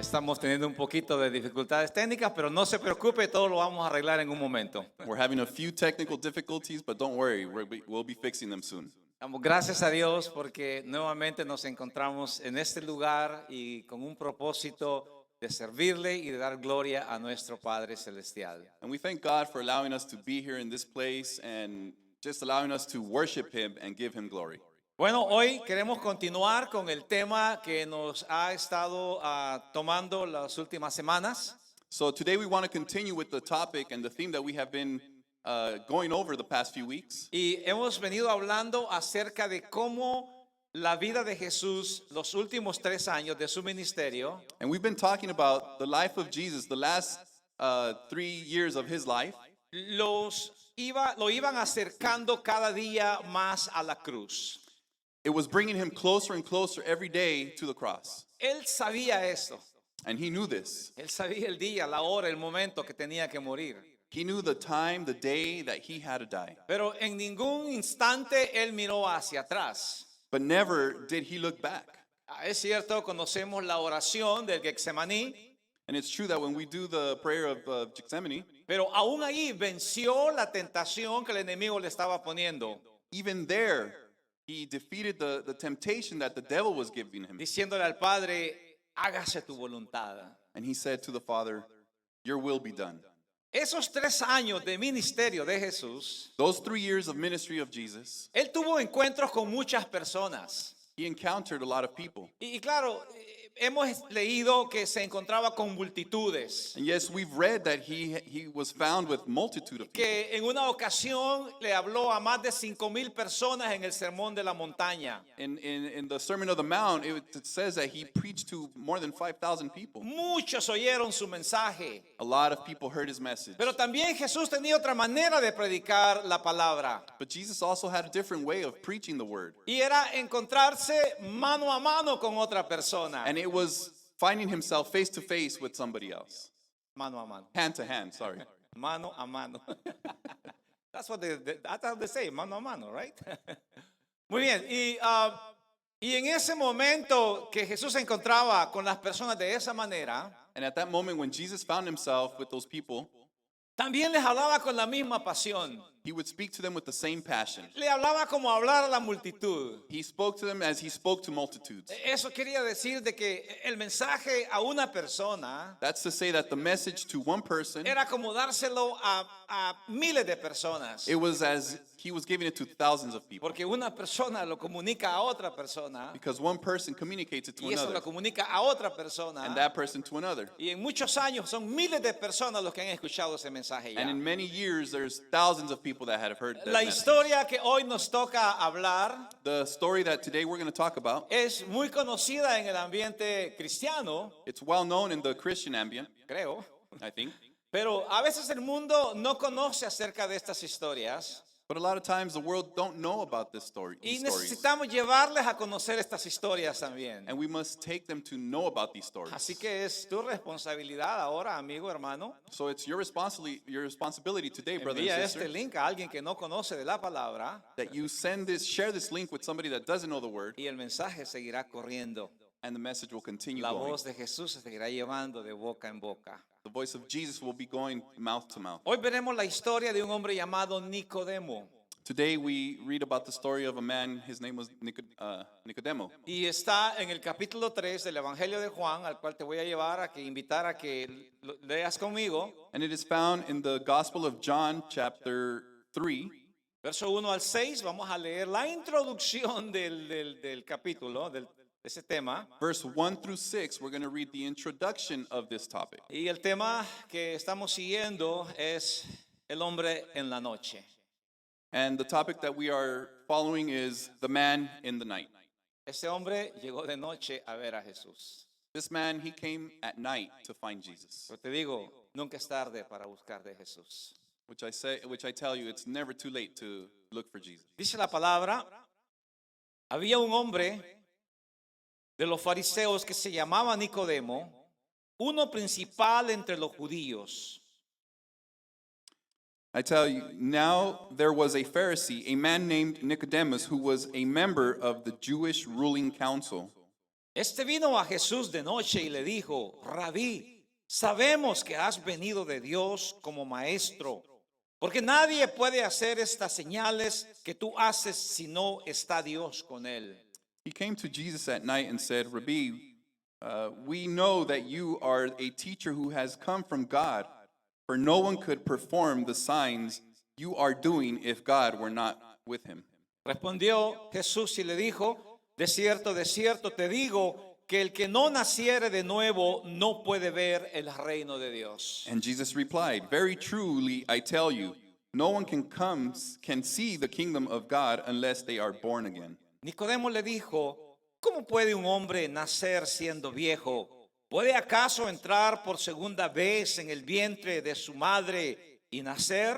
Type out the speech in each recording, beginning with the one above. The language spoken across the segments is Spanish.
Estamos teniendo un poquito de dificultades técnicas, pero no se preocupe, todo lo vamos a arreglar en un momento. We're having a few technical difficulties, but don't worry, we'll be fixing them soon. Damos gracias a Dios porque nuevamente nos encontramos en este lugar y con un propósito de servirle y de dar gloria a nuestro Padre Celestial. And we thank God for allowing us to be here in this place and just allowing us to worship Him and give Him glory. Bueno, hoy queremos continuar con el tema que nos ha estado tomando las últimas semanas. So today we want to continue with the topic and the theme that we have been going over the past few weeks. Y hemos venido hablando acerca de cómo la vida de Jesús, los últimos 3 años de su ministerio, And we've been talking about the life of Jesus, the last 3 years of His life. lo iban acercando cada día más a la cruz. It was bringing Him closer and closer every day to the cross. Él sabía esto. And He knew this. Él sabía el día, la hora, el momento que tenía que morir. He knew the time, the day that He had to die. Pero en ningún instante Él miró hacia atrás. But never did He look back. Es cierto, conocemos la oración del Getsemaní, And it's true that when we do the prayer of Gethsemane, pero aún ahí venció la tentación que el enemigo le estaba poniendo, even there, He defeated the temptation that the devil was giving Him. diciéndole al Padre, hágase tu voluntad. And He said to the Father, your will be done. Esos 3 años de ministerio de Jesús, Those 3 years of ministry of Jesus, Él tuvo encuentros con muchas personas. He encountered a lot of people. Y claro, hemos leído que se encontraba con multitudes, And yes, we've read that he was found with multitude of people. que en una ocasión le habló a más de 5,000 personas en el Sermón de la Montaña. In the Sermon of the Mount, it says that He preached to more than 5,000 people. Muchos oyeron su mensaje, A lot of people heard His message. pero también Jesús tenía otra manera de predicar la palabra. But Jesus also had a different way of preaching the word. Y era encontrarse mano a mano con otra persona. And it was finding Himself face to face with somebody else. Mano a mano. Hand to hand, sorry. Mano a mano. That's how they say, mano a mano, right? Muy bien. Y en ese momento que Jesús se encontraba con las personas de esa manera, And at that moment when Jesus found Himself with those people, también les hablaba con la misma pasión. He would speak to them with the same passion. Le hablaba como hablar a la multitud. He spoke to them as He spoke to multitudes. Eso quería decir de que el mensaje a una persona That's to say that the message to one person, era como dárselo a miles de personas. it was as He was giving it to thousands of people. Porque una persona lo comunica a otra persona Because one person communicates it to y eso lo another, comunica a otra persona. and that person to another. Y en muchos años son miles de personas los que han escuchado ese mensaje ya. And in many years, there's thousands of people that had heard that La message. historia que hoy nos toca hablar The story that today we're going to talk about, es muy conocida en el ambiente cristiano, it's well known in the Christian ambient, creo. I think. Pero a veces el mundo no conoce acerca de estas historias But a lot of times the world don't know about this story, y these stories. necesitamos llevarles a conocer estas historias también. And we must take them to know about these stories. Así que es tu responsabilidad ahora, amigo, hermano, So it's your responsibility today, brother envía and este sister, link a alguien que no conoce de la palabra that you share this link with somebody that doesn't know the word, y el mensaje seguirá corriendo. and the message will continue La going. voz de Jesús se seguirá llevando de boca en boca. The voice of Jesus will be going mouth to mouth. Hoy veremos la historia de un hombre llamado Nicodemo. Today we read about the story of a man, his name was Nicodemo. Y está en el capítulo 3 del Evangelio de Juan, al cual te voy a llevar a que invitar a que lo leas conmigo. And it is found in the Gospel of John, chapter 3. Verso 1 al 6, vamos a leer la introducción del capítulo, de ese tema. Verse 1 through 6, we're going to read the introduction of this topic. Y el tema que estamos siguiendo es el hombre en la noche. And the topic that we are following is the man in the night. Este hombre llegó de noche a ver a Jesús. This man, he came at night to find Jesus, Pero te digo, nunca es tarde para buscar de Jesús. which I tell you, it's never too late to look for Jesus. Dice la palabra, había un hombre de los fariseos que se llamaba Nicodemo, uno principal entre los judíos. I tell you, now there was a Pharisee, a man named Nicodemus, who was a member of the Jewish ruling council. Este vino a Jesús de noche y le dijo, Rabí, sabemos que has venido de Dios como maestro, porque nadie puede hacer estas señales que tú haces si no está Dios con él. He came to Jesus at night and said, Rabbi, we know that you are a teacher who has come from God, for no one could perform the signs you are doing if God were not with him. Respondió Jesús y le dijo, de cierto te digo que el que no naciere de nuevo no puede ver el reino de Dios. And Jesus replied, Very truly I tell you, no one can see the kingdom of God unless they are born again. Nicodemo le dijo, ¿cómo puede un hombre nacer siendo viejo? ¿Puede acaso entrar por segunda vez en el vientre de su madre y nacer?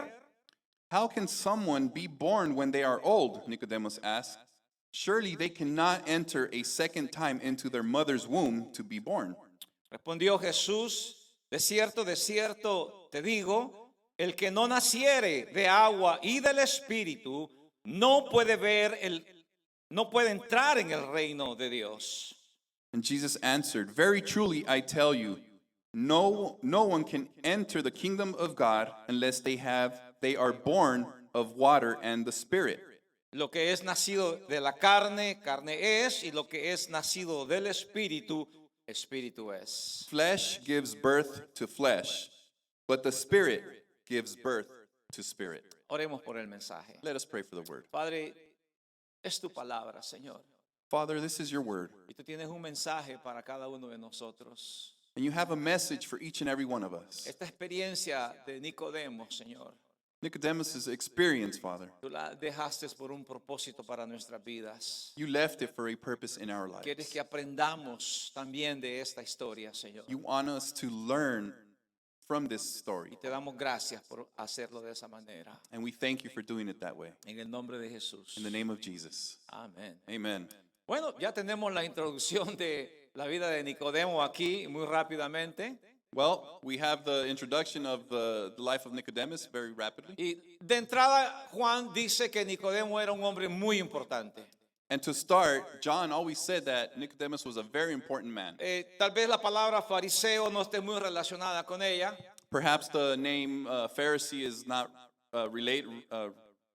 How can someone be born when they are old? Nicodemus asked. Surely they cannot enter a second time into their mother's womb to be born. Respondió Jesús, de cierto te digo, el que no naciere de agua y del Espíritu no puede entrar en el reino de Dios. And Jesus answered, Very truly I tell you, no one can enter the kingdom of God unless they are born of water and the Spirit. Lo que es nacido de la carne, carne es, y lo que es nacido del Espíritu, Espíritu es. Flesh gives birth to flesh, but the Spirit gives birth to spirit. Oremos por el mensaje. Let us pray for the word. Padre, es tu palabra, Señor. Father, this is your word, Y tú tienes un mensaje para cada uno de nosotros. and you have a message for each and every one of us. Esta experiencia de Nicodemo, Señor, Nicodemus' experience, Father, tú la dejaste por un propósito para nuestras vidas. you left it for a purpose in our Quieres lives. que aprendamos también de esta historia, Señor. You want us to learn from this story, Y te damos gracias por hacerlo de esa manera. and we thank you for doing it that way. En el nombre de Jesús. In the name of Jesus. Amén. Amen. Bueno, ya tenemos la introducción de la vida de Nicodemo aquí muy rápidamente. Well, we have the introduction of the life of Nicodemus very rapidly. Y de entrada, Juan dice que Nicodemo era un hombre muy importante. And to start, John always said that Nicodemus was a very important man. Tal vez la palabra fariseo no esté muy relacionada con ella, Perhaps the name Pharisee is not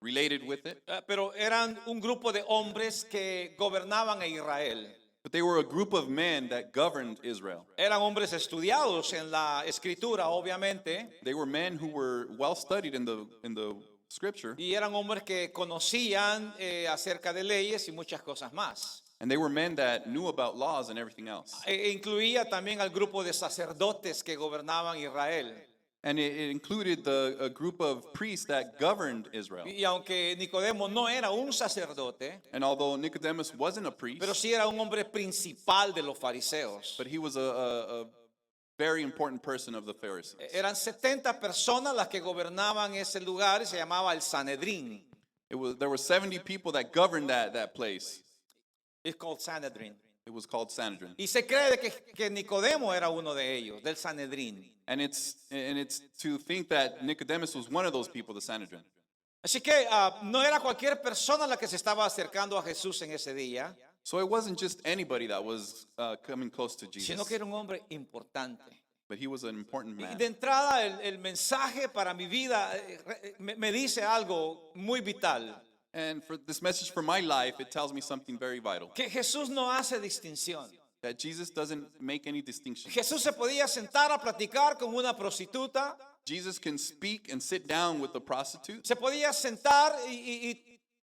related with it, pero eran un grupo de hombres que gobernaban a Israel. but they were a group of men that governed Israel. Eran hombres estudiados en la escritura, obviamente, They were men who were well studied in the scripture, y eran hombres que conocían acerca de leyes y muchas cosas más. and they were men that knew about laws and everything else. Incluía también al grupo de sacerdotes que gobernaban Israel. And it included a group of priests that governed Israel. Y aunque Nicodemo no era un sacerdote, And although Nicodemus wasn't a priest, pero sí era un hombre principal de los fariseos. but he was a very important person of the Pharisees. Eran 70 personas las que gobernaban ese lugar y se llamaba el Sanedrín. There were 70 people that governed that place. It's called Sanedrín. It was called Sanhedrin. Y se cree que Nicodemo era uno de ellos, del Sanedrín. And it's to think that Nicodemus was one of those people, the Sanhedrin. Así que no era cualquier persona la que se estaba acercando a Jesús en ese día, So it wasn't just anybody that was coming close to sino Jesus, que era un hombre importante. but he was an important Y man. de entrada el mensaje para mi vida me dice algo muy vital, And for this message for my life, it tells me something very vital. que Jesús no hace distinción. That Jesus doesn't make any distinction. Jesús se podía sentar a platicar con una prostituta, Jesus can speak and sit down with the prostitute. se podía sentar y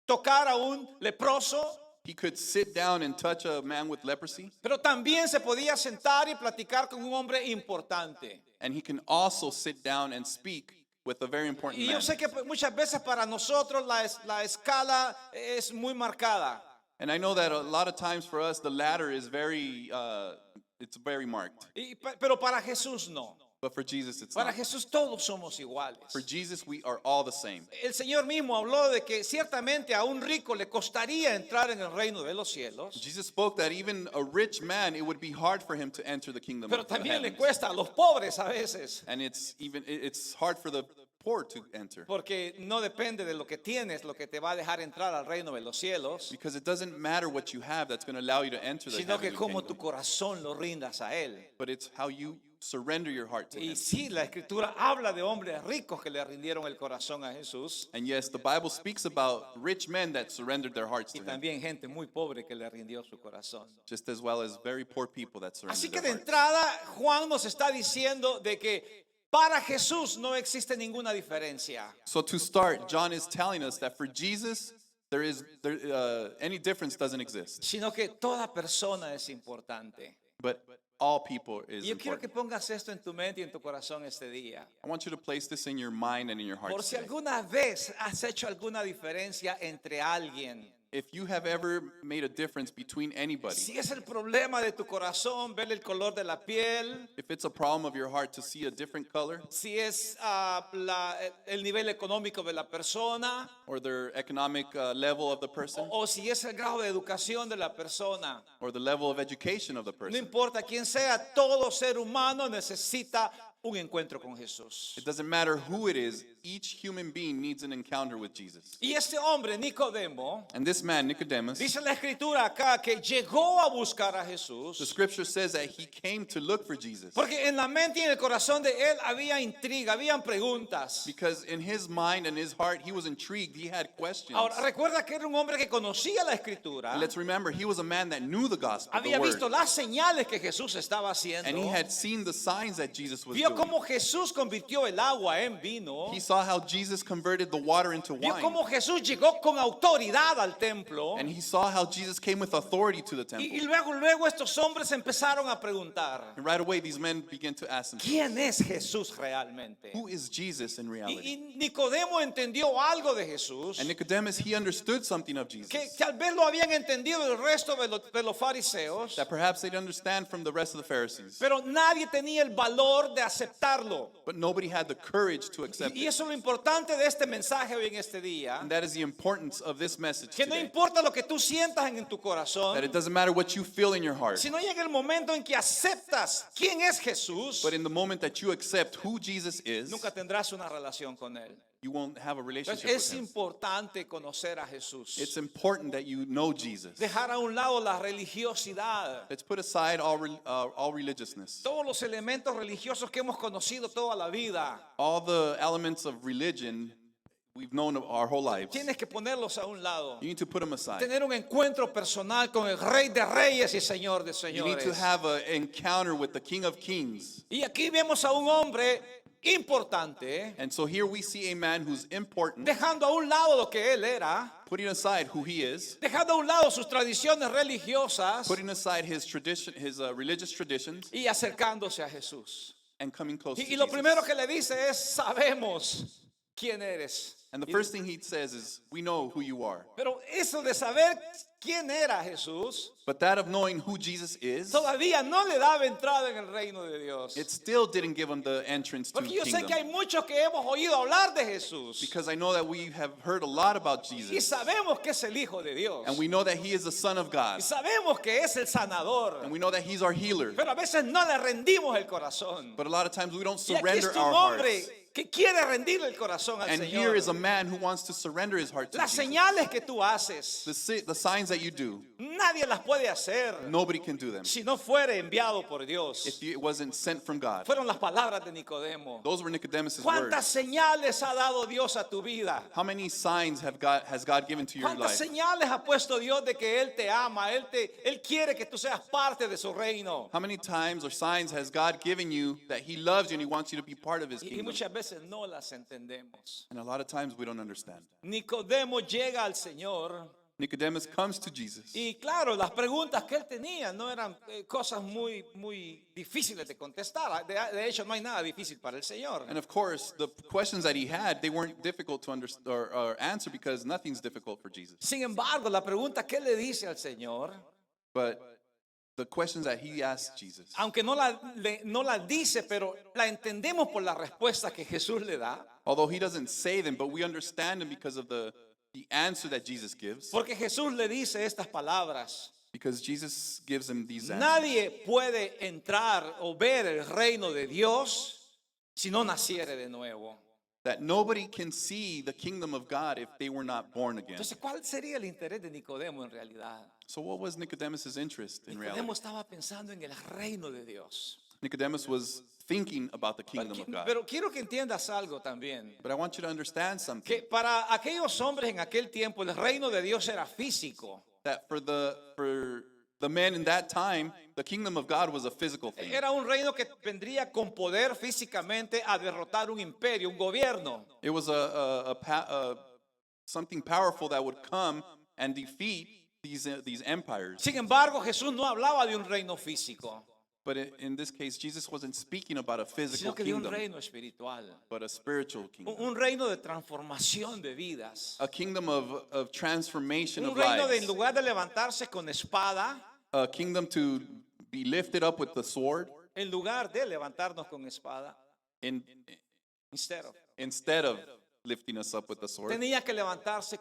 tocar a un leproso, He could sit down and touch a man with leprosy. pero también se podía sentar y platicar con un hombre importante. And he can also sit down and speak with a very important Y man. yo sé que muchas veces para nosotros la escala es muy marcada. And I know that a lot of times for us, the ladder is it's very marked. Pero para Jesús no. But for Jesus, it's Para not. Jesús todos somos iguales. For Jesus, we are all the same. El Señor mismo habló de que ciertamente a un rico le costaría entrar en el reino de los cielos, Jesus spoke that even a rich man, it would be hard for him to enter the kingdom pero of the también le heavens. cuesta a los pobres a veces. And it's hard for the poor to enter. Porque no depende de lo que tienes, lo que te va a dejar entrar al reino de los cielos, Because it doesn't matter what you have that's going to allow you to enter the sino que heavenly como tu kingdom, corazón lo rindas a Él. but it's how you surrender your heart to Y him. sí, la Escritura habla de hombres ricos que le rindieron el corazón a Jesús And yes, the Bible speaks about rich men that surrendered their hearts y to him, también gente muy pobre que le rindió su corazón. just as well as very poor people that Así surrendered que their de hearts. entrada, Juan nos está diciendo de que para Jesús no existe ninguna diferencia. So to start, John is telling us that for Jesus, any difference doesn't exist, Sino que toda persona es importante. but all people is Y yo quiero que important. pongas esto en tu mente y en tu corazón este día. I want you to place this in your mind and in your heart Por si today. alguna vez has hecho alguna diferencia entre alguien, If you have ever made a difference between anybody, si es el problema de tu corazón, ver el color de la piel, if it's a problem of your heart to see a different color si es el nivel económico de la persona, or the economic level of the person o si es el grado de educación de la persona, or the level of education of the no person, importa quién sea, todo ser humano necesita un encuentro con Jesús. it doesn't matter who it is, each human being needs an encounter with Jesus. Y este hombre, Nicodemo, And this man, Nicodemus, dice la escritura acá que llegó a buscar a the Jesús scripture says that he came to look for Jesus. porque en la mente y en el corazón de él había intriga, habían preguntas. Because in his mind and his heart, he was intrigued. He had questions. Ahora, recuerda que era un hombre que conocía la escritura, And let's remember, he was a man that knew the gospel, the había visto word. las señales que Jesús estaba And he haciendo, had seen the signs that Jesus was vio doing. cómo Jesús convirtió el agua en vino, He saw how Jesus converted the water into vio wine. cómo Jesús llegó con autoridad al templo. And he saw how Jesus came with authority to the Y temple. luego estos hombres empezaron a preguntar, And right away, these men began to ask themselves, ¿quién es Jesús realmente? who is Jesus in reality? Y Nicodemo entendió algo de Jesús And Nicodemus, he understood something of Jesus que tal vez lo habían entendido el resto de los fariseos, that perhaps they'd understand from the rest of the Pharisees. pero nadie tenía el valor de aceptarlo. But nobody had the courage to accept Y it. eso es lo importante de este mensaje hoy en este día, And that is the importance of this message que no today. importa lo que tú sientas en tu That corazón, it doesn't matter what you feel in your heart, sino llega el momento en que aceptas quién es Jesús, but in the moment that you accept who Jesus is, nunca tendrás una relación con él. you won't have a relationship Entonces, es with him. importante conocer a Jesús. It's important that you know Jesus. Dejar a un lado la religiosidad, Let's put aside all religiousness, todos los elementos religiosos que hemos conocido toda la vida. all the elements of religion we've known our whole lives. Tienes que ponerlos a un lado. You need to put them aside. Tener un encuentro personal con el Rey de Reyes y Señor de You need to Señores. have an encounter with the King of Kings. Y aquí vemos a un hombre importante, And so here we see a man who's important, dejando a un lado lo que él era, putting aside who he is, dejando a un lado sus tradiciones religiosas putting aside his tradition, his religious traditions, y acercándose a Jesús. and coming close to Y lo Jesus. primero que le dice es, sabemos quién eres. And the first thing he says is, we know who you are. Pero eso de saber quién era Jesús, But that of knowing who Jesus is, todavía no le daba entrada en el reino de Dios. it still didn't give him the entrance to Porque the yo sé que hay kingdom. muchos que hemos oído hablar de Jesús Because I know that we have heard a lot about y Jesus. sabemos que es el Hijo de Dios. And we know that he is the Son of Y God. sabemos que es el sanador. And we know that he's our healer. Pero a veces no le rendimos el corazón. But a lot of times we don't Y aquí surrender está our un hombre hearts. que quiere rendirle el corazón al And here Señor. is a man who wants to surrender his heart to Las Jesus. señales que tú haces, The signs that you do, nadie las puede hacer nobody can do them si no fuere enviado por Dios. if it wasn't sent from God. Fueron las palabras de Nicodemo. Those were Nicodemus' ¿Cuántas words. señales ha dado Dios a tu vida? How many signs has God given to your ¿Cuántas life? señales ha puesto Dios de que Él te ama? Él quiere que tú seas parte de su reino. How many times or signs has God given you that he loves you and he wants you to be part of his Y kingdom? muchas veces no las entendemos. And a lot of times we don't understand. Nicodemo llega al Señor Nicodemus comes to Jesus. y claro, las preguntas que él tenía no eran cosas muy difíciles de contestar. De hecho, no hay nada difícil para el Señor. And of course, the questions that he had, they weren't difficult to understand or answer because nothing's difficult for Jesus. Sin embargo, la pregunta que él le dice al Señor, But the questions that he asked Jesus, aunque no la dice, pero la entendemos por la respuesta que Jesús le da, although he doesn't say them, but we understand them because of the answer that Jesus gives. porque Jesús le dice estas palabras. Because Jesus gives him these answers. Nadie puede entrar o ver el reino de Dios si no naciere de nuevo. that nobody can see the kingdom of God if they were not born again. Entonces, ¿cuál sería el interés de Nicodemo en realidad? So what was Nicodemus' interest in reality? Nicodemo estaba pensando en el reino de Dios. Nicodemus was thinking about the kingdom of God. Pero quiero que entiendas algo también. But I want you to understand something, Que para aquellos hombres en aquel tiempo el reino de Dios era físico. that for the men in that time, the kingdom of God was a physical thing. Era un reino que vendría con poder físicamente a derrotar un imperio, un gobierno. It was something powerful that would come and defeat these empires. Sin embargo, Jesús no hablaba de un reino físico, But in this case, Jesus wasn't speaking about a physical sino que de un kingdom, reino espiritual. but a spiritual kingdom. Un reino de transformación de vidas. A kingdom of transformation Un of reino de en lives. lugar de levantarse con espada, A kingdom to be lifted up with the sword en lugar de levantarnos con espada, in, instead of, instead of lifting us up with the sword. tenía que levantarse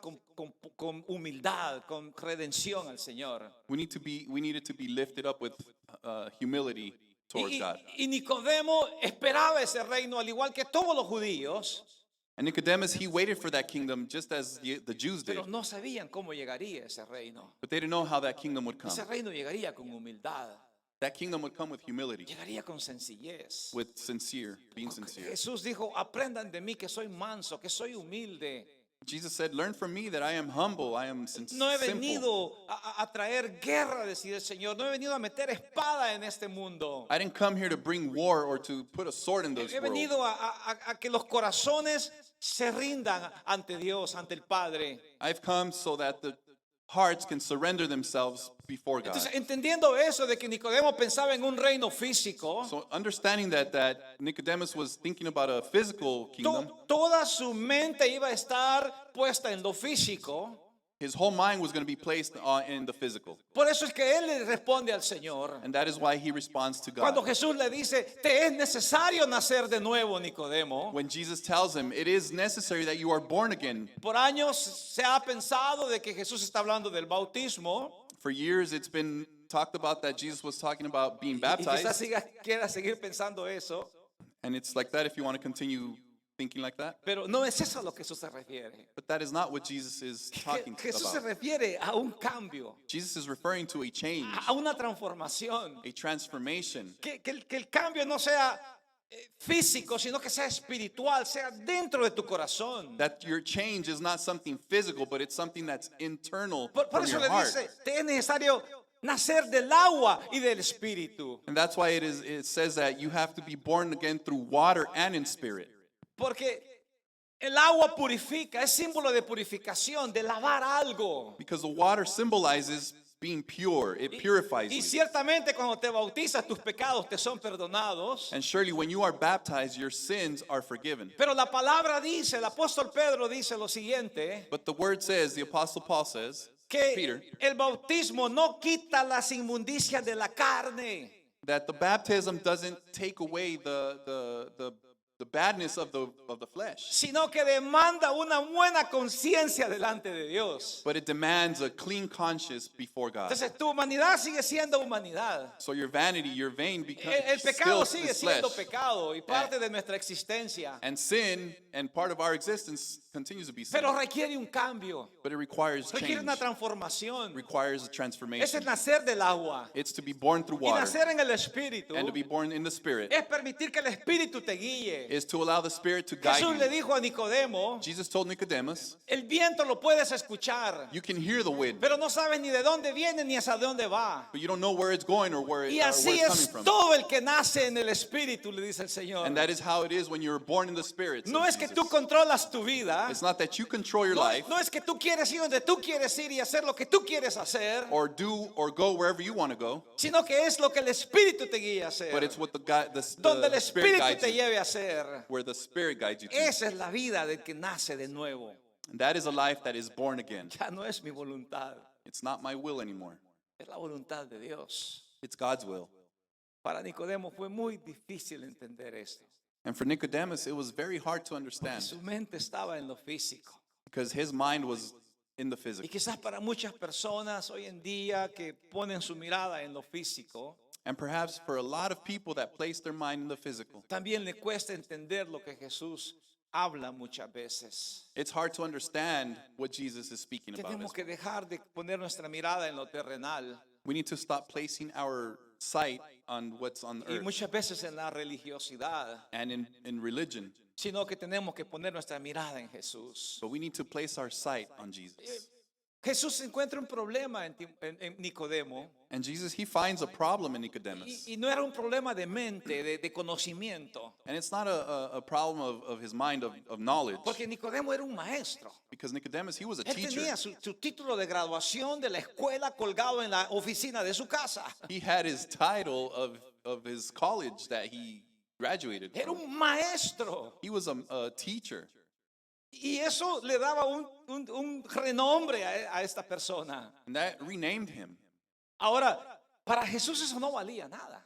con humildad, con redención al Señor. We needed to be lifted up with humility towards God. Y Nicodemo esperaba ese reino al igual que todos los judíos, And Nicodemus, he waited for that kingdom just as the Jews did. pero no sabían cómo llegaría ese reino. But they didn't know how that kingdom would come. Ese reino llegaría con humildad, That kingdom would come with humility, llegaría con sencillez. with being sincere. Jesús dijo, aprendan de mí que soy manso, que soy humilde. Jesus said, learn from me that I am humble, I am No he simple. venido a traer guerra, decía el Señor. No he venido a meter espada en este mundo. I didn't come here to bring war or to put a sword in this He world. venido a que los corazones se rindan ante Dios, ante el Padre. I've come so that the hearts can surrender themselves before God. Entonces, entendiendo eso de que Nicodemo pensaba en un reino físico, So understanding that Nicodemus was thinking about a physical kingdom, toda su mente iba a estar puesta en lo físico. his whole mind was going to be placed in the physical. Por eso es que él le responde al Señor. And that is why he responds to Cuando God. Jesús le dice, te es necesario nacer de nuevo, Nicodemo. When Jesus tells him, it is necessary that you are born again. Por años se ha pensado de que Jesús está hablando del bautismo. For years, it's been talked about that Jesus was talking about being Y quizás baptized. quiera seguir pensando eso. And it's like that if you want to continue thinking like that. Pero no es eso a lo que Jesús se refiere. But that is not what Jesus is talking Jesús se about. refiere a un cambio, Jesus is referring to a change, a una transformación. a transformation. Que el cambio no sea físico, sino que sea espiritual, sea dentro de tu corazón. That your change is not something physical, but it's something that's internal Por from eso your le heart. dice, te es necesario nacer del agua y del espíritu. And that's why it says that you have to be born again through water and in spirit. Porque el agua purifica, es símbolo de purificación, de lavar algo. Because the water symbolizes being pure. It purifies Y you. ciertamente cuando te bautizas tus pecados te son perdonados. And surely when you are baptized, your sins are forgiven. Pero la palabra dice, el apóstol Pedro dice lo siguiente, But the word says, the apostle Paul says, que Peter, el bautismo no quita las inmundicias de la carne. that the baptism doesn't take away the badness of the flesh, Sino que demanda una buena conciencia delante de Dios. but it demands a clean conscience before God. Entonces tu humanidad sigue siendo humanidad. So your vanity, your vain becomes El pecado still sigue is flesh. siendo pecado y parte de nuestra existencia. And sin and part of our existence continues to be sin. Pero requiere un cambio, But it requires requiere change, una transformación. requires a Es el transformation. nacer del agua It's to be born through y water nacer en el espíritu. and to be born in the spirit. Es permitir que el espíritu te guíe. Is to allow the spirit to guide Jesús le you. dijo a Nicodemo, Jesus told Nicodemus, el viento lo puedes escuchar, you can hear the wind, pero no sabes ni de dónde viene ni hacia dónde va. but you don't know where it's going or where Y it's así coming es from. todo el que nace en el espíritu, le dice el Señor. And that is how it is when you're born in the spirit. No says es que Jesus. tú controlas tu vida. It's not that you control your No, life no es que tú quieres ir donde tú quieres ir y hacer lo que tú quieres hacer, or do or go wherever you want to go, sino que es lo que el espíritu te guía a hacer. but it's what the Donde el spirit espíritu guides te you, lleve a hacer. where the spirit guides you to. Esa es la vida del que nace de nuevo. And that is a life that is born again. Ya no es mi voluntad, It's not my will anymore. es la voluntad de Dios. It's God's will. Para Nicodemo fue muy difícil entender esto. And for Nicodemus, it was very hard to understand Su mente estaba en lo físico. because his mind was in the Y physical. quizás para muchas personas hoy en día que ponen su mirada en lo físico, And perhaps for a lot of people that place their mind in the physical, también le cuesta entender lo que Jesús habla muchas veces. It's hard to understand what Jesus is speaking about. Tenemos que dejar de poner nuestra mirada en lo terrenal We need to stop placing our sight on what's on the y earth muchas veces en la religiosidad, and in religion, sino que tenemos que poner nuestra mirada en Jesús. but we need to place our sight on Jesus. Jesús encuentra un problema en Nicodemo And Jesus, he finds a problem in Nicodemus. y no era un problema de mente, de conocimiento, And it's not a problem of his mind of knowledge, porque Nicodemo era un maestro. because Nicodemus, he was a Él teacher. tenía su título de graduación de la escuela colgado en la oficina de su casa. He had his title of his college that he graduated Era from. un maestro. He was a teacher. Y eso le daba un renombre a esta persona. And that renamed him. Ahora, para Jesús eso no valía nada.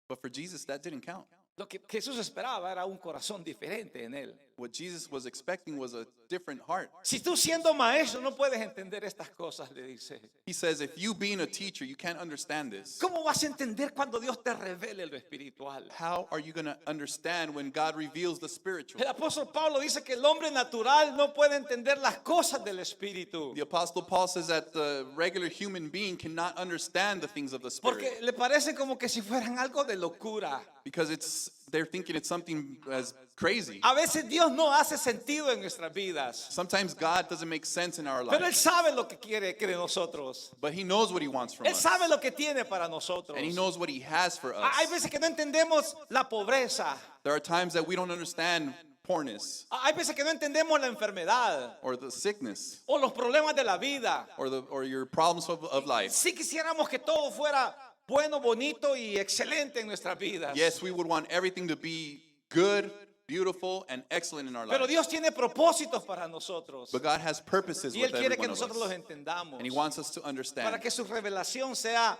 But for Jesus, that didn't count. Lo que Jesús esperaba era un corazón diferente en él. What Jesus was expecting was a different heart. Si tú siendo maestro no puedes entender estas cosas, le dice. He says, if you being a teacher, you can't understand this, ¿Cómo vas a entender cuando Dios te revele lo espiritual? how are you going to understand when God reveals the spiritual? El apóstol Pablo dice que el hombre natural no puede entender las cosas del espíritu. The Apostle Paul says that the regular human being cannot understand the things of the Spirit Porque le parece como que si fueran algo de locura. because they're thinking it's something as crazy. A veces Dios no hace sentido en nuestras vidas. Sometimes God doesn't make sense in our Pero Él lives, sabe lo que quiere de nosotros. but He knows what He wants from Él us, sabe lo que tiene para nosotros. and He knows what He has for us. Hay veces que no entendemos la pobreza. There are times that we don't understand poorness Hay veces que no entendemos la enfermedad or the sickness o los problemas de la vida. or your problems of life. Si quisiéramos que todo fuera bueno, bonito y excelente en nuestras vidas. Yes, we would want everything to be good, beautiful, and excellent in our Pero lives. Dios tiene propósitos para nosotros. But God has purposes Y with Él every quiere que one of nosotros los us. entendamos. And He wants us to Para understand que su revelación sea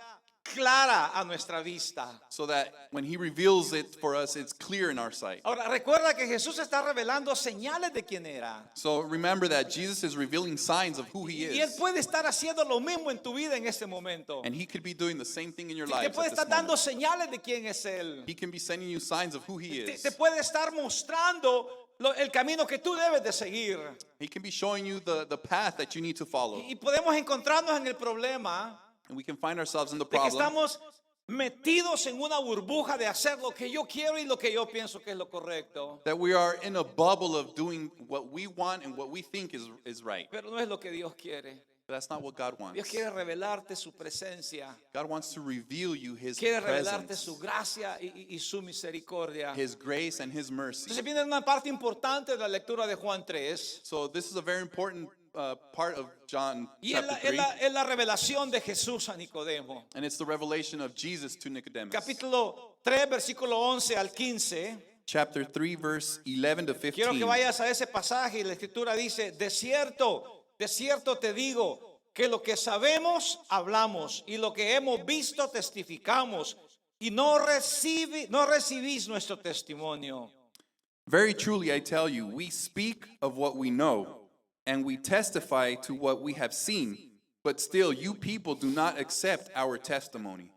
clara a nuestra vista. so that when He reveals it for us, it's clear in our sight. Ahora, recuerda que Jesús está revelando señales de quién era. So remember that Jesus is revealing signs of who He Y Él is. puede estar haciendo lo mismo en tu vida en este momento. And He could be doing the same thing in your Te life. puede estar dando señales de quién es Él. He can be sending you signs of who He is. Te puede estar mostrando el camino que tú debes de seguir. He can be showing you the path that you need to follow. Y podemos encontrarnos en el problema And we can find ourselves in the de que problem estamos metidos en una burbuja de hacer lo que yo quiero y lo que yo pienso que es lo correcto. that we are in a bubble of doing what we want and what we think is right. Pero no es lo que Dios quiere. But that's not what God wants. Dios quiere revelarte su presencia. God wants to reveal you His Quiere revelarte presence, su gracia y su misericordia. His grace, and His mercy. Entonces viene una parte importante de la lectura de Juan 3. So this is a very important part of John Y es chapter 3. es la revelación de Jesús a Nicodemo. And it's the revelation of Jesus to Nicodemus. Capítulo 3, versículo 11 al 15. Chapter 3, verse 11 to Quiero que 15. vayas a ese pasaje y la escritura dice, de cierto te digo, que lo que sabemos hablamos y lo que hemos visto testificamos y no recibís nuestro testimonio. Very truly I tell you, we speak of what we know, and we testify to what we have seen, but still you people do not accept our testimony.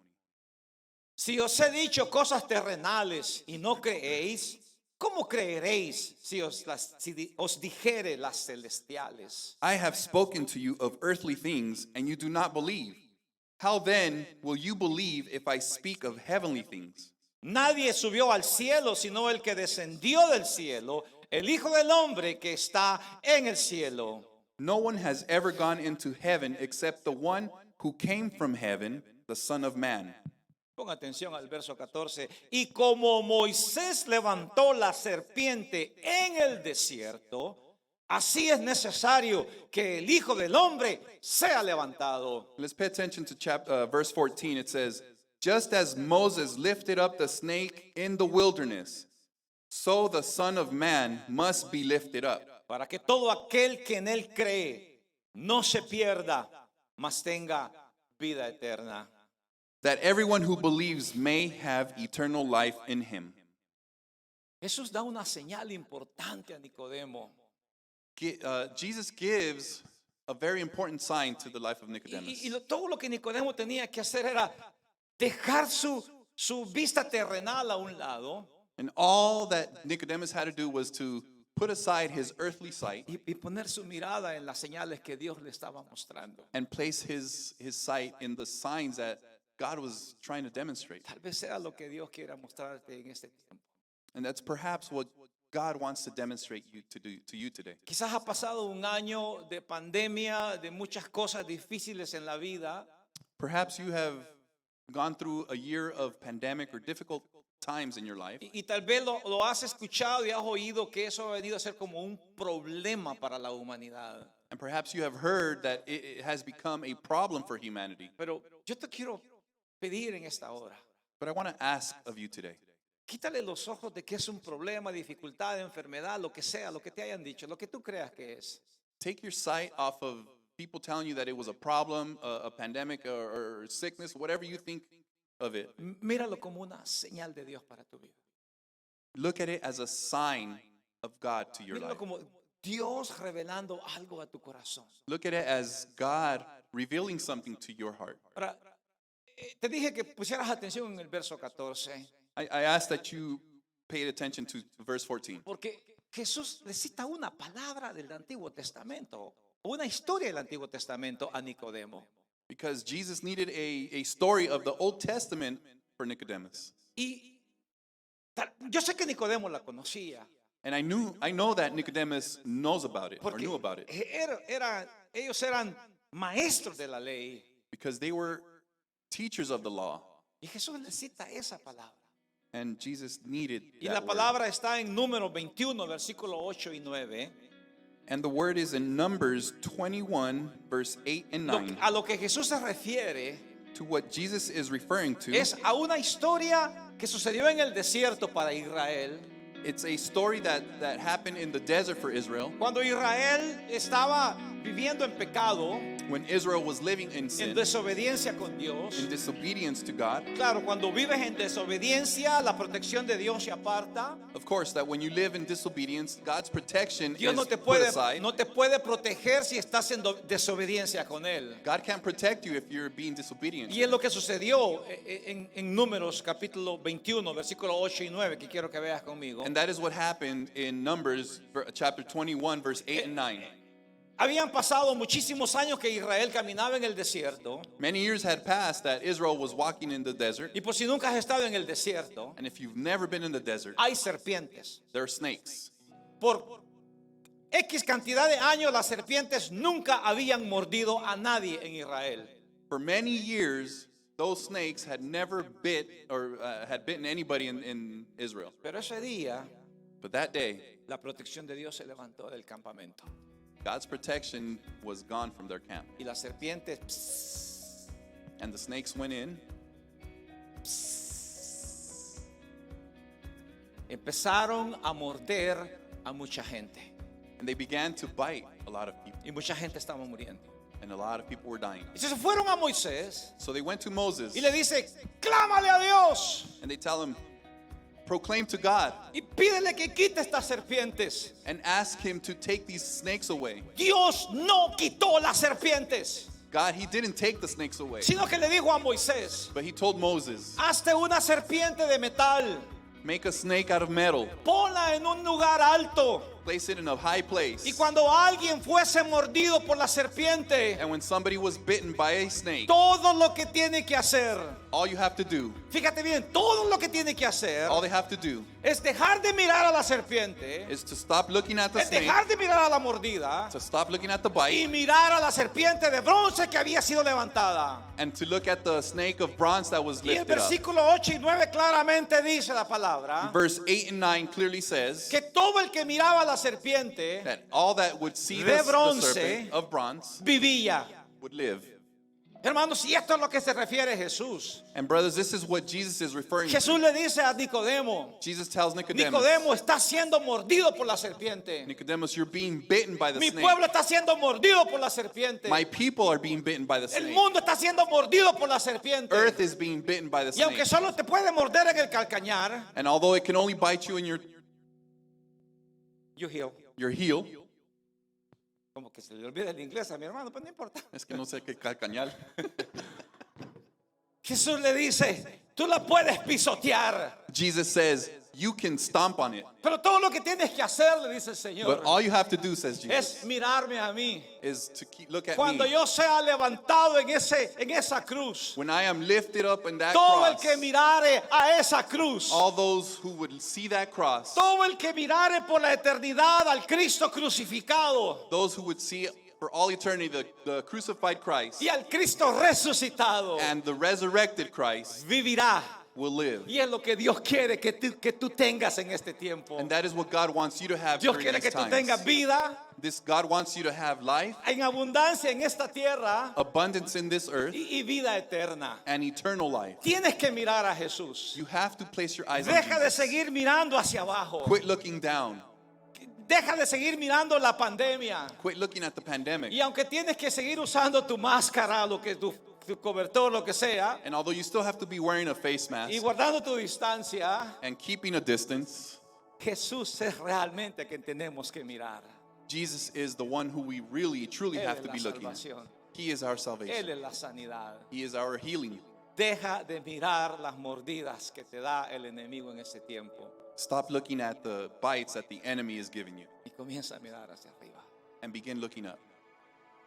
Si os he dicho cosas terrenales y no creéis, ¿cómo creeréis si os dijere las celestiales? I have spoken to you of earthly things, and you do not believe. How then will you believe if I speak of heavenly things? Nadie subió al cielo sino el que descendió del cielo, el Hijo del Hombre que está en el cielo. No one has ever gone into heaven except the one who came from heaven, the Son of Man. Ponga atención al verso 14. Y como Moisés levantó la serpiente en el desierto, así es necesario que el Hijo del Hombre sea levantado. Let's pay attention to verse 14. It says, just as Moses lifted up the snake in the wilderness, so the Son of Man must be lifted up, Para que todo aquel que en él cree no se pierda, mas tenga vida eterna. that everyone who believes may have eternal life in him. Jesús da una señal importante a Nicodemo. Jesus gives a very important sign to the life of Nicodemus. Todo lo que Nicodemo tenía que hacer era dejar su vista terrenal a un lado And all that Nicodemus had to do was to put aside his earthly sight y poner su mirada en las señales que Dios le estaba mostrando. and place his sight in the signs that God was trying to demonstrate. Tal vez sea lo que Dios quiera mostrarte en este tiempo. And that's perhaps what God wants to demonstrate to you today. Quizás ha pasado un año de pandemia, de muchas cosas difíciles en la vida, Perhaps you have gone through a year of pandemic or difficult times in your life. y tal vez lo has escuchado y has oído que eso ha venido a ser como un problema para la humanidad. And perhaps you have heard that it has become a problem for humanity. Pero yo te quiero pedir en esta hora, But I want to ask of you today, quítale los ojos de que es un problema, dificultad, enfermedad, lo que sea, lo que te hayan dicho, lo que tú creas que es. take your sight off of people telling you that it was a problem, a pandemic, or sickness, whatever you think of it. Míralo como una señal de Dios para tu vida. Look at it as a sign of God to your Míralo life. como Dios revelando algo a tu corazón. Look at it as God revealing something to your heart. Ahora, te dije que pusieras atención en el verso 14, I ask that you paid attention to verse 14. porque Jesús le cita una palabra del Antiguo Testamento, una historia del Antiguo Testamento a Nicodemo. Because Jesus needed a story of the Old Testament for Nicodemus. Y yo sé que Nicodemo la conocía, And I know that Nicodemus knows about it or porque knew about it. ellos eran maestros de la ley. Because they were teachers of the law. Y Jesús le cita esa palabra. And Jesus needed Y that la word. palabra está en Números 21, versículo 8 y 9. And the word is in Numbers 21, verse 8 and 9. A lo que Jesús se refiere To what Jesus is referring to, es a una historia que sucedió en el desierto para Israel. it's a story that happened in the desert for Israel. Cuando Israel estaba viviendo en pecado, When Israel was living in en sin, desobediencia con Dios. in disobedience to God. Claro, cuando vives en desobediencia, la protección de Dios se aparta. Of course, that when you live in disobedience, God's protection Dios is no te put aside. puede proteger si estás en desobediencia con Él. God can't protect you if you're being disobedient. Y es lo que sucedió en Números capítulo 21, versículo 8 y 9, que quiero que veas conmigo. And that is what happened in Numbers chapter 21, verse 8 and 9. Habían pasado muchísimos años que Israel caminaba en el desierto. Many years had passed that Israel was walking in the desert. Y por si nunca has estado en el desierto, And if you've never been in the desert, hay serpientes. there are snakes. Por X cantidad de años, las serpientes nunca habían mordido a nadie en Israel. For many years, those snakes had never bit or had bitten anybody in Israel. Pero ese día, But that day, la protección de Dios se levantó del campamento. God's protection was gone from their camp. Y las serpientes And the snakes went in empezaron a morder a mucha gente. and they began to bite a lot of people. Y mucha gente estaba muriendo. And a lot of people were dying. Y se fueron a Moisés So they went to Moses y le dice, clámale a Dios and they tell him, proclaim to God y pídele que quite estas serpientes. and ask him to take these snakes away. Dios no quitó las serpientes, God, he didn't take the snakes away, sino que le dijo a Moisés, but he told Moses, hazte una serpiente de metal, make a snake out of metal, ponla en un lugar alto. place it in a high place. Y cuando alguien fuese mordido por la serpiente, And when somebody was bitten by a snake, todo lo que tiene que hacer, all you have to do, fíjate bien, todo lo que tiene que hacer all they have to do es dejar de mirar a la serpiente, is to stop looking at the es snake, dejar de mirar a la mordida to stop looking at the y bite, mirar a la serpiente de bronce que había sido levantada. and to look at the snake of bronze that was Y el lifted up. versículo 8 y 9 claramente dice la palabra Verse 8 and 9 clearly says que todo el que miraba a la serpiente that all that would see de the bronce serpent of bronze vivía. would live. Hermanos, y esto es lo que se refiere Jesús. And brothers, this is what Jesus is referring to. Jesús le dice a Nicodemo, Jesus tells Nicodemus, Nicodemo está siendo mordido por la serpiente. Nicodemus, you're being bitten by the Mi snake. pueblo está siendo mordido por la serpiente. My people are being bitten by the El snake. mundo está siendo mordido por la serpiente. Earth is being bitten by the Y aunque snake. solo te puede morder en el calcañar, And although it can only bite you in you heal. your heel, Como que se le olvida el inglés a mi hermano, pero no importa. es que no sé qué calcañal. Jesús le dice, tú la puedes pisotear. Jesus says, You can stomp on it. Pero todo lo que tienes que hacer, le dice el Señor, But all you have to do, says Jesus, es mirarme a mí. is to look at Cuando me. yo sea levantado en esa cruz, When I am lifted up in that todo el cross, que mirare a esa cruz, all those who would see that cross, todo el que mirare por la eternidad al Cristo crucificado those who would see for all eternity the crucified Christ y al Cristo resucitado, and the resurrected Christ vivirá. will live. Y es lo que Dios quiere que tú tengas en este tiempo. And that is what God wants you to have Dios during quiere these que tú tengas times. vida This God wants you to have life, en abundancia en esta tierra abundance in this earth, y vida eterna. and eternal life. Tienes que mirar a Jesús. You have to place your eyes on Deja de Jesus. seguir mirando hacia abajo. Quit looking down. Deja de seguir mirando la pandemia. Quit looking at the pandemic. Y aunque tienes que seguir usando tu máscara, lo que tu cobertor, lo que sea, And although you still have to be wearing a face mask y guardando tu distancia, and keeping a distance, Jesús es realmente quien tenemos que mirar. Jesus is the one who we really, truly Él have es to la be looking at. salvación. He is our Él salvation. es la sanidad. He is our healing. Deja de mirar las mordidas que te da el enemigo en ese tiempo Stop looking at the bites that the enemy is giving you y comienza a mirar hacia arriba. and begin looking up.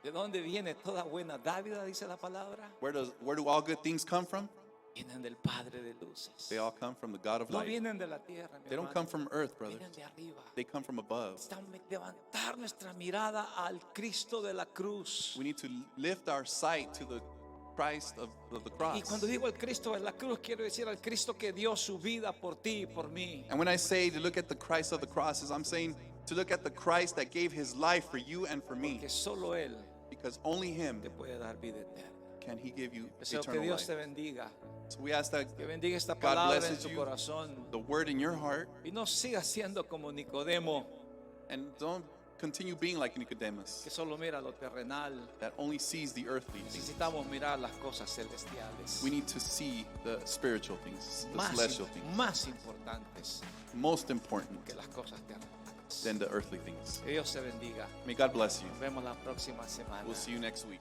¿De dónde viene toda buena dávida? Dice la palabra. Where do all good things come from? Vienen del Padre de luces. They all come from the God of No light. vienen de la tierra, mi They don't hermano. come from earth, brother. Vienen de arriba. They come from above. Necesitamos levantar nuestra mirada al Cristo de la cruz. We need to lift our sight to the Christ of the cross. Y cuando digo el Cristo de la cruz, quiero decir al Cristo que dio su vida por ti y por mí. And when I say to look at the Christ of the crosses, I'm saying to look at the Christ that gave his life for you and for me. Que solo Él Because only him te puede dar vida eterna. can he give you Deseo que eternal Dios te life. bendiga. So we ask that Que bendiga esta God palabra en blesses tu you, corazón. the word in your heart, Y no sigas siendo como Nicodemo, and don't continue being like Nicodemus, que solo mira lo terrenal. that only sees the earthly things. Necesitamos mirar las cosas celestiales. We need to see the spiritual things, the Más, celestial things, más importantes most important que las cosas terrenales. than the earthly things. Que Dios te bendiga. May God bless you. Nos vemos la próxima semana. We'll see you next week.